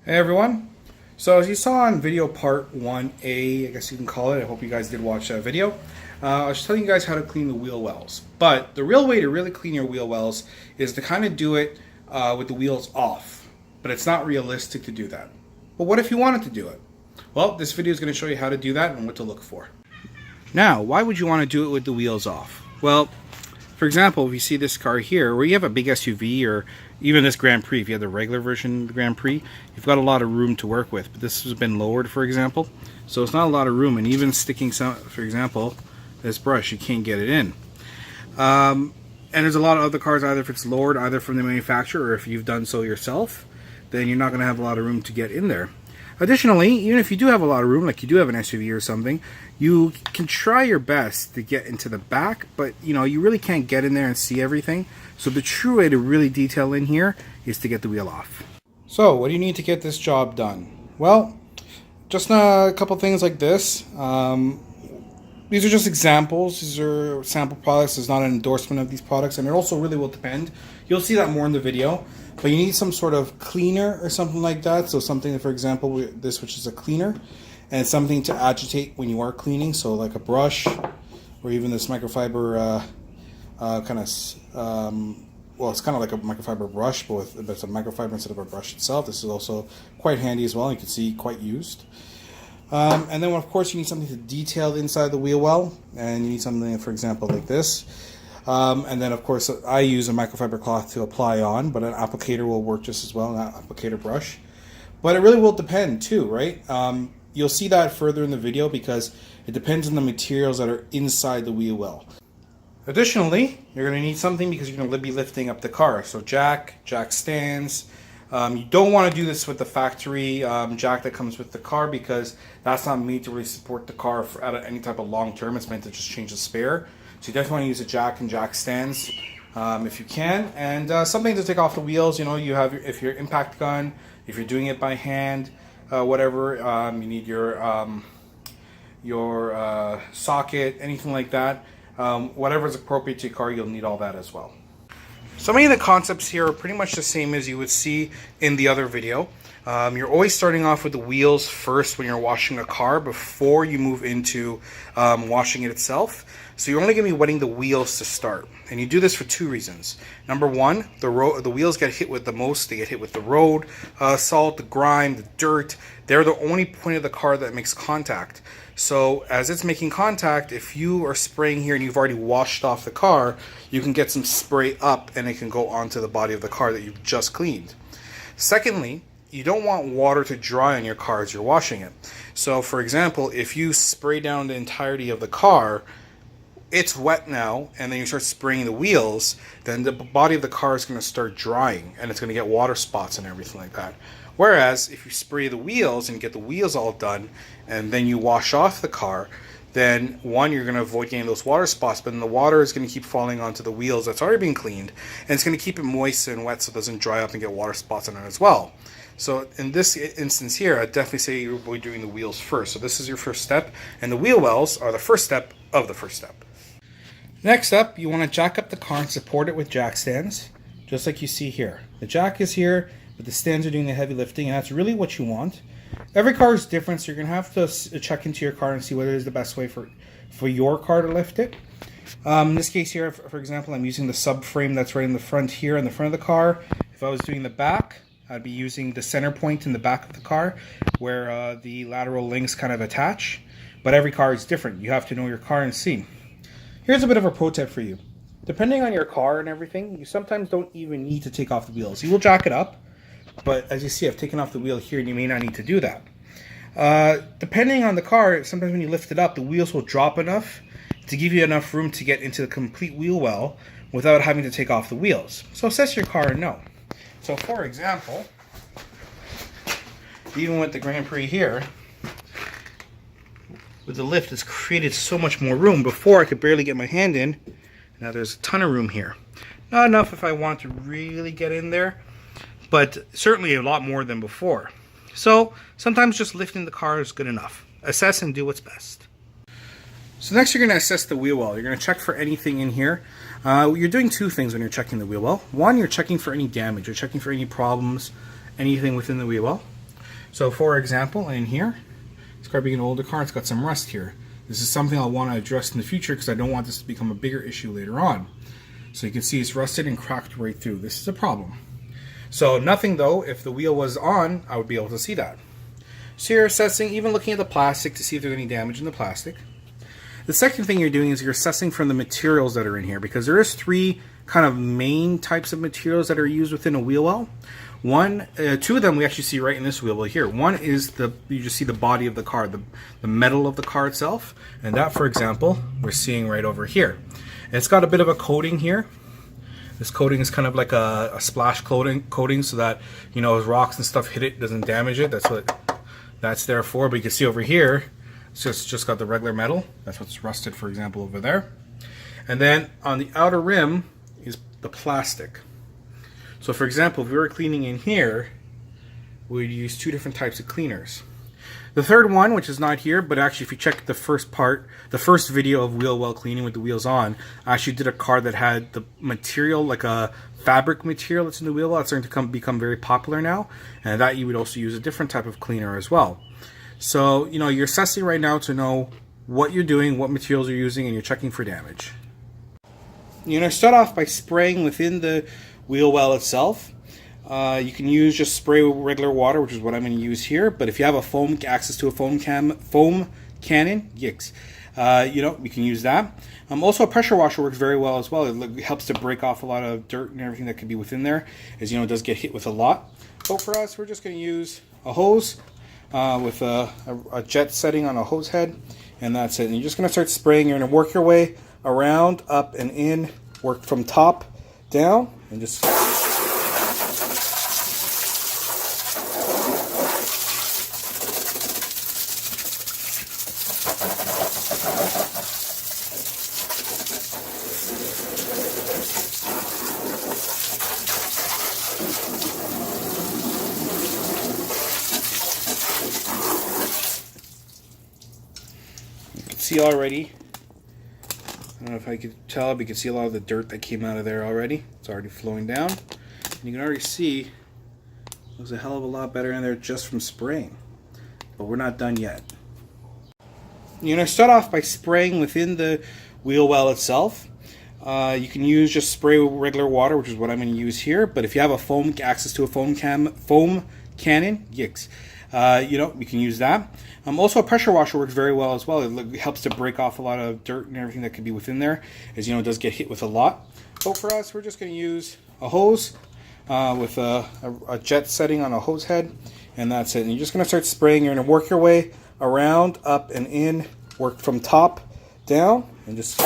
Hey everyone. So as you saw on video part 1A, I guess you can call it, I hope you guys did watch that video. I was telling you guys how to clean the wheel wells. But the real way to really clean your wheel wells is to kind of do it with the wheels off. But it's not realistic to do that. But what if you wanted to do it? Well, this video is going to show you how to do that and what to look for. Now, why would you want to do it with the wheels off? Well, for example, if you see this car here, where you have a big SUV or even this Grand Prix, if you have the regular version of the Grand Prix, you've got a lot of room to work with. But this has been lowered, for example, so it's not a lot of room. And even sticking some, for example, this brush, you can't get it in. And there's a lot of other cars, either if it's lowered, either from the manufacturer, or if you've done so yourself, then you're not going to have a lot of room to get in there. Additionally, even if you do have a lot of room, like you do have an SUV or something, you can try your best to get into the back, but you really can't get in there and see everything. So the true way to really detail in here is to get the wheel off. So what do you need to get this job done? Well, just a couple things like this. These are just examples. These are sample products. It's not an endorsement of these products, and it also really will depend. You'll see that more in the video. But you need some sort of cleaner or something like that. So something, for example, this, which is a cleaner, and something to agitate when you are cleaning. So like a brush, or even this microfiber well, it's kind of like a microfiber brush, but it's a microfiber instead of a brush itself. This is also quite handy as well. You can see quite used. And then, of course, you need something to detail inside the wheel well, and you need something, for example, like this. And then, of course, I use a microfiber cloth to apply on, but an applicator will work just as well, an applicator brush. But it really will depend too, right? You'll see that further in the video because it depends on the materials that are inside the wheel well. Additionally, you're going to need something because you're going to be lifting up the car. So jack stands. You don't want to do this with the factory jack that comes with the car because that's not made to really support the car at any type of long term. It's meant to just change the spare. So you definitely want to use a jack and jack stands if you can, and something to take off the wheels. You have if your impact gun, if you're doing it by hand, whatever. You need your socket, anything like that. Whatever is appropriate to your car, you'll need all that as well. So many of the concepts here are pretty much the same as you would see in the other video. You're always starting off with the wheels first when you're washing a car before you move into washing it itself. So you're only going to be wetting the wheels to start. And you do this for two reasons. Number one, the wheels get hit with the most. They get hit with the road, salt, the grime, the dirt. They're the only point of the car that makes contact. So as it's making contact, if you are spraying here and you've already washed off the car, you can get some spray up and it can go onto the body of the car that you've just cleaned. Secondly, you don't want water to dry on your car as you're washing it. So for example, if you spray down the entirety of the car, it's wet now, and then you start spraying the wheels, then the body of the car is going to start drying and it's going to get water spots and everything like that. Whereas if you spray the wheels and get the wheels all done and then you wash off the car, then one, you're going to avoid getting those water spots, but then the water is going to keep falling onto the wheels that's already been cleaned, and it's going to keep it moist and wet so it doesn't dry up and get water spots on it as well. So in this instance here, I'd definitely say you're doing the wheels first. So this is your first step, and the wheel wells are the first step of the first step. Next up, you want to jack up the car and support it with jack stands, just like you see here. The jack is here, but the stands are doing the heavy lifting, and that's really what you want. Every car is different, so you're going to have to check into your car and see what is the best way for your car to lift it. In this case here, for example, I'm using the subframe that's right in the front here in the front of the car. If I was doing the back, I'd be using the center point in the back of the car where the lateral links kind of attach. But every car is different. You have to know your car and see. Here's a bit of a pro tip for you. Depending on your car and everything, you sometimes don't even need to take off the wheels. You will jack it up, but as you see, I've taken off the wheel here and you may not need to do that. Depending on the car, sometimes when you lift it up, the wheels will drop enough to give you enough room to get into the complete wheel well without having to take off the wheels. So assess your car and know. So for example, even with the Grand Prix here, with the lift, it's created so much more room. Before I could barely get my hand in. Now there's a ton of room here. Not enough if I want to really get in there, but certainly a lot more than before. So sometimes just lifting the car is good enough. Assess and do what's best. So next you're going to assess the wheel well. You're going to check for anything in here. You're doing two things when you're checking the wheel well. One, you're checking for any damage. You're checking for any problems, anything within the wheel well. So for example, in here, this car being an older car, it's got some rust here. This is something I'll want to address in the future because I don't want this to become a bigger issue later on. So you can see it's rusted and cracked right through. This is a problem. So nothing though, if the wheel was on, I would be able to see that. So you're assessing, even looking at the plastic to see if there's any damage in the plastic. The second thing you're doing is you're assessing from the materials that are in here, because there is three kind of main types of materials that are used within a wheel well. Two of them we actually see right in this wheel well here. One is you just see the body of the car, the metal of the car itself, and that, for example, we're seeing right over here. And it's got a bit of a coating here. This coating is kind of like a splash coating so that, you know, as rocks and stuff hit it, doesn't damage it. That's what that's there for. But you can see over here, it's just got the regular metal. That's what's rusted, for example, over there. And then on the outer rim is the plastic. So for example, if we were cleaning in here, we'd use two different types of cleaners. The third one, which is not here, but actually if you check the first video of wheel well cleaning with the wheels on, I actually did a car that had the material, like a fabric material that's in the wheel well. It's starting to become very popular now, and that you would also use a different type of cleaner as well. So, you know, you're assessing right now to know what you're doing, what materials you're using, and you're checking for damage. You're going to start off by spraying within the wheel well itself. You can use just spray regular water, which is what I'm going to use here. But if you have access to a foam cannon, yikes, you know, you can use that. Also, a pressure washer works very well as well. It helps to break off a lot of dirt and everything that could be within there, as you know, it does get hit with a lot. But for us, we're just going to use a hose with a jet setting on a hose head, and that's it. And you're just going to start spraying. You're going to work your way around, up and in, work from top down, and just... see already, I don't know if I could tell, but you can see a lot of the dirt that came out of there already. It's already flowing down. And you can already see there's a hell of a lot better in there just from spraying. But we're not done yet. You're going to start off by spraying within the wheel well itself. You can use just spray regular water, which is what I'm going to use here. But if you have access to a foam cannon, yikes, you know, you can use that. Also, a pressure washer works very well as well. It helps to break off a lot of dirt and everything that could be within there, as you know, it does get hit with a lot. But for us, we're just going to use a hose with a jet setting on a hose head, and that's it. And you're just going to start spraying. You're going to work your way around, up and in, work from top down, and just...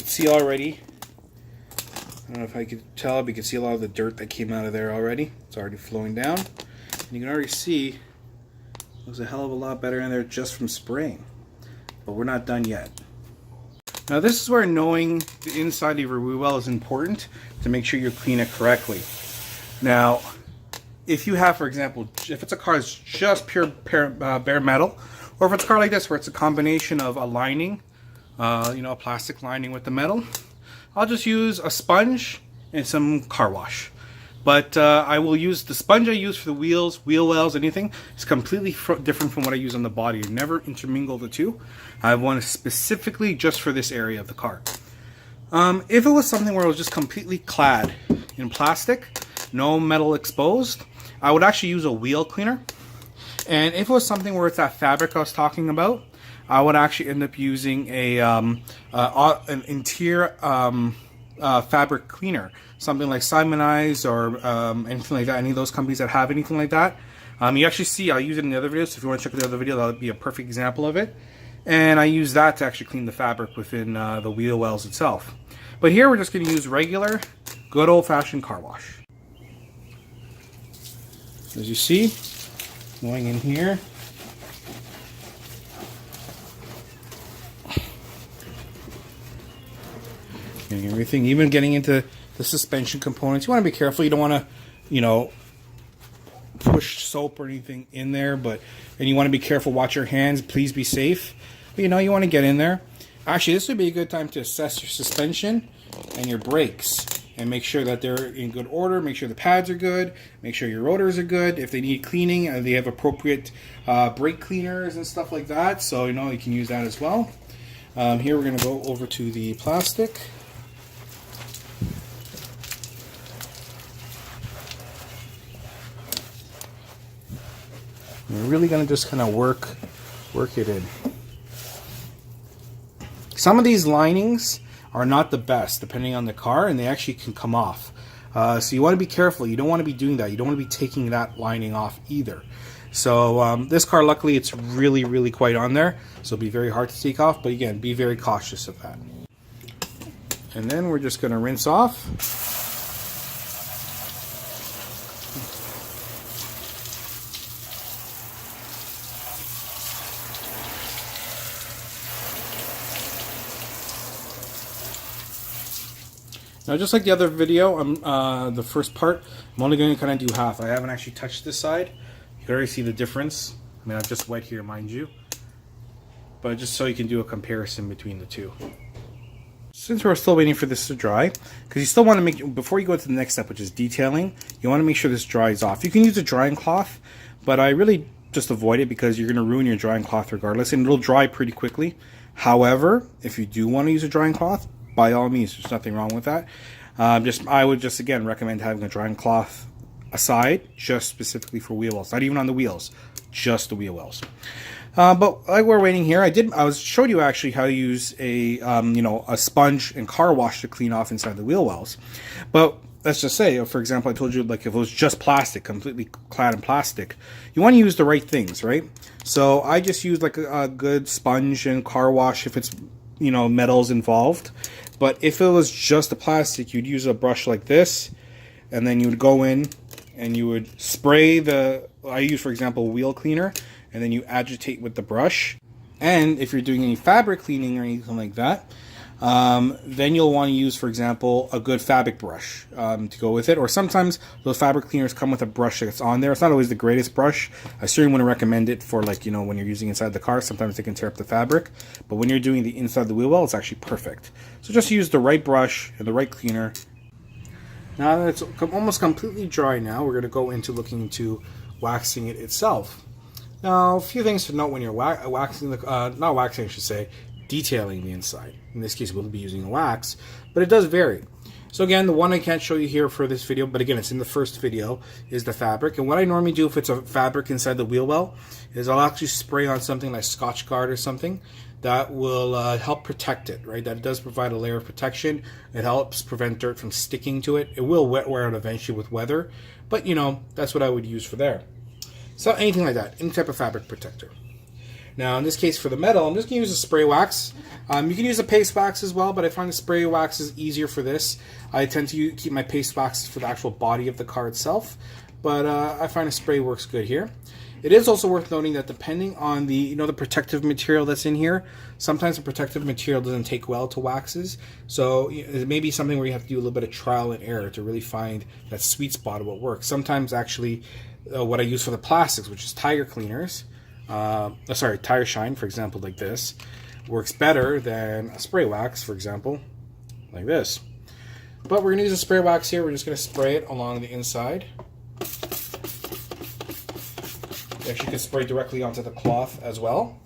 see already, I don't know if I could tell, but you can see a lot of the dirt that came out of there already. It's already flowing down. And you can already see there's a hell of a lot better in there just from spraying. But we're not done yet. Now this is where knowing the inside of your wheel well is important to make sure you clean it correctly. Now, if you have, for example, if it's a car that's just pure bare metal, or if it's a car like this where it's a combination of a lining, you know, a plastic lining with the metal, I'll just use a sponge and some car wash. But I will use the sponge I use for the wheels, wheel wells, anything. It's completely different from what I use on the body. I never intermingle the two. I have one specifically just for this area of the car. If it was something where it was just completely clad in plastic, no metal exposed, I would actually use a wheel cleaner. And if it was something where it's that fabric I was talking about, I would actually end up using an interior fabric cleaner, something like Simonize or anything like that. Any of those companies that have anything like that. You actually see, I'll use it in the other videos. So if you want to check out the other video, that would be a perfect example of it. And I use that to actually clean the fabric within the wheel wells itself. But here we're just going to use regular, good old-fashioned car wash. As you see, going in here. Getting everything, even getting into the suspension components. You want to be careful. You don't want to, you know, push soap or anything in there, and you want to be careful. Watch your hands. Please be safe. But you know, you want to get in there. Actually, this would be a good time to assess your suspension and your brakes and make sure that they're in good order. Make sure the pads are good. Make sure your rotors are good. If they need cleaning, they have appropriate brake cleaners and stuff like that. So, you know, you can use that as well. Here we're going to go over to the plastic. We're really going to just kind of work it in. Some of these linings are not the best depending on the car, and they actually can come off. So you want to be careful. You don't want to be doing that. You don't want to be taking that lining off either. So this car, luckily, it's really, really quite on there. So it'll be very hard to take off. But again, be very cautious of that. And then we're just going to rinse off. Now, just like the other video, the first part, I'm only going to kind of do half. I haven't actually touched this side. You can already see the difference. I mean, I'm just wet here, mind you. But just so you can do a comparison between the two. Since we're still waiting for this to dry, because you still want to make, before you go to the next step, which is detailing, you want to make sure this dries off. You can use a drying cloth, but I really just avoid it because you're going to ruin your drying cloth regardless, and it'll dry pretty quickly. However, if you do want to use a drying cloth, by all means, there's nothing wrong with that. I would just again recommend having a drying cloth aside, just specifically for wheel wells. Not even on the wheels, just the wheel wells. But like we're waiting here, I showed you actually how to use a a sponge and car wash to clean off inside the wheel wells. But let's just say, for example, I told you like if it was just plastic, completely clad in plastic, you want to use the right things, right? So I just use like a good sponge and car wash if it's metals involved. But if it was just a plastic, you'd use a brush like this, and then you would go in and you would spray I use, for example, wheel cleaner, and then you agitate with the brush. And if you're doing any fabric cleaning or anything like that, then you'll want to use, for example, a good fabric brush to go with it. Or sometimes those fabric cleaners come with a brush that's on there. It's not always the greatest brush. I certainly wouldn't recommend it for when you're using inside the car. Sometimes they can tear up the fabric. But when you're doing the inside the wheel well, it's actually perfect. So just use the right brush and the right cleaner. Now that it's almost completely dry now, we're going to go into looking into waxing it itself. Now, a few things to note when you're waxing not waxing, I should say, detailing the inside. In this case, we'll be using a wax, but it does vary. So again, the one I can't show you here for this video, but again, it's in the first video, is the fabric. And what I normally do if it's a fabric inside the wheel well is I'll actually spray on something like Scotch Guard or something that will help protect it, right? That does provide a layer of protection. It helps prevent dirt from sticking to it. It will wet wear out eventually with weather, but that's what I would use for there. So anything like that, any type of fabric protector. Now, in this case, for the metal, I'm just going to use a spray wax. You can use a paste wax as well, but I find the spray wax is easier for this. I tend to keep my paste wax for the actual body of the car itself, but I find a spray works good here. It is also worth noting that depending on the the protective material that's in here, sometimes the protective material doesn't take well to waxes. So it may be something where you have to do a little bit of trial and error to really find that sweet spot of what works. Sometimes actually, what I use for the plastics, which is tire cleaners, tire shine, for example, like this, works better than a spray wax, for example, like this. But we're going to use a spray wax here. We're just going to spray it along the inside. You actually can spray directly onto the cloth as well.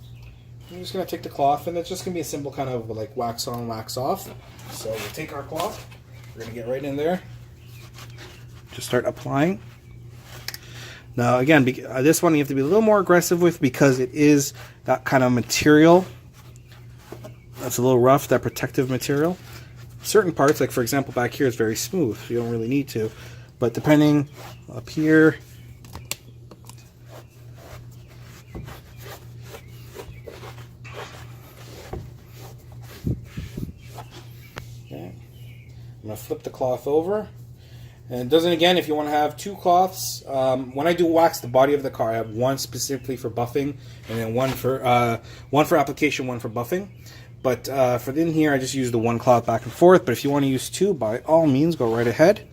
I'm just going to take the cloth, and it's just going to be a simple kind of like wax on, wax off. So we'll take our cloth. We're going to get right in there. Just start applying. Now again, this one you have to be a little more aggressive with because it is that kind of material that's a little rough, that protective material. Certain parts, like for example back here, is very smooth, so you don't really need to. But depending up here, okay. I'm going to flip the cloth over. And it doesn't, again, if you want to have two cloths, when I do wax the body of the car, I have one specifically for buffing, and then one for application, one for buffing. But for in here, I just use the one cloth back and forth. But if you want to use two, by all means, go right ahead.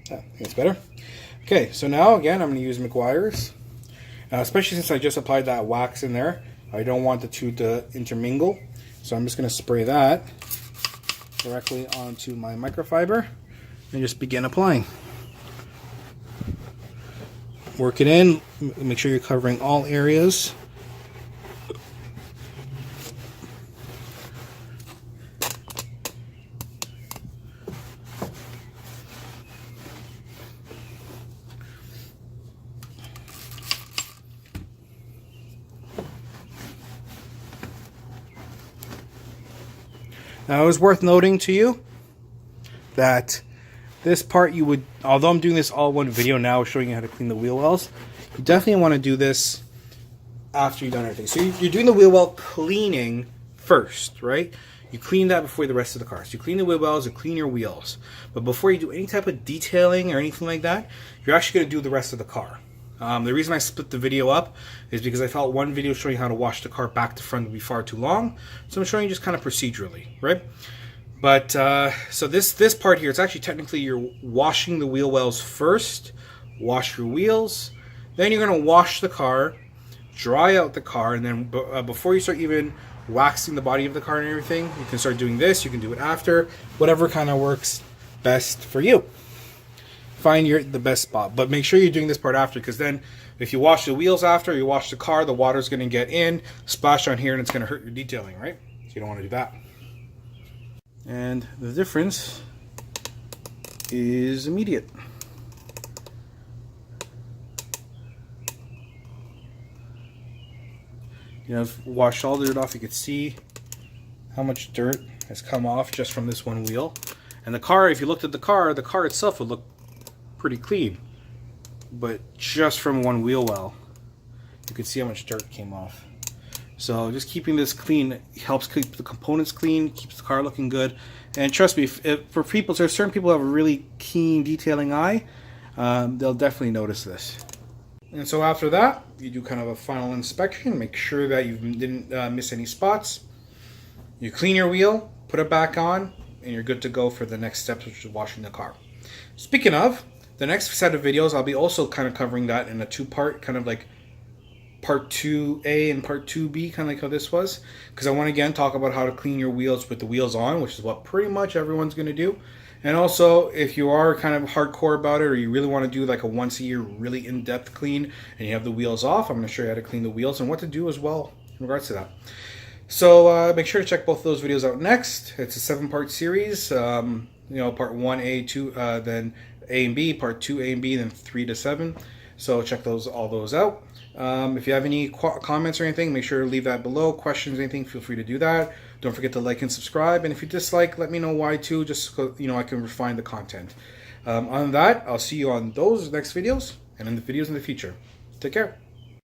I think it's better. Okay, so now again, I'm going to use McGuire's. Especially since I just applied that wax in there. I don't want the two to intermingle. So I'm just going to spray that directly onto my microfiber and just begin applying. Work it in. Make sure you're covering all areas. Now, it was worth noting to you that this part you would, although I'm doing this all one video now showing you how to clean the wheel wells, you definitely want to do this after you've done everything. So you're doing the wheel well cleaning first, right? You clean that before the rest of the car. So you clean the wheel wells, you clean your wheels. But before you do any type of detailing or anything like that, you're actually going to do the rest of the car. The reason I split the video up is because I felt one video showing how to wash the car back to front would be far too long. So I'm showing you just kind of procedurally, right? But so this part here, it's actually technically you're washing the wheel wells first, wash your wheels, then you're going to wash the car, dry out the car, and then before you start even waxing the body of the car and everything, you can start doing this. You can do it after, whatever kind of works best for you. Find the best spot, but make sure you're doing this part after, because then if you wash the wheels after, you wash the car, the water's going to get in, splash on here, and it's going to hurt your detailing, right? So you don't want to do that. And the difference is immediate. You know, wash all the dirt off. You can see how much dirt has come off just from this one wheel. And the car, if you looked at the car itself would look pretty clean, but just from one wheel well you can see how much dirt came off. So just keeping this clean helps keep the components clean, keeps the car looking good. And trust me, for people, there's certain people who have a really keen detailing eye, they'll definitely notice this. And so after that, you do kind of a final inspection, make sure that you didn't miss any spots. You clean your wheel, put it back on, and you're good to go for the next steps, which is washing the car. Speaking of, the next set of videos, I'll be also kind of covering that in a two-part, kind of like part 2A and part 2B, kind of like how this was. Because I want to, again, talk about how to clean your wheels with the wheels on, which is what pretty much everyone's going to do. And also, if you are kind of hardcore about it, or you really want to do like a once-a-year really in-depth clean, and you have the wheels off, I'm going to show you how to clean the wheels and what to do as well in regards to that. So make sure to check both of those videos out next. It's a 7-part series. You know, part 1A, 2, then A and B, part 2, A and B, then 3 to 7. So check all those out. If you have any comments or anything, make sure to leave that below. Questions, anything, feel free to do that. Don't forget to like and subscribe. And if you dislike, let me know why too, just so you know I can refine the content. On that, I'll see you on those next videos and in the videos in the future. Take care.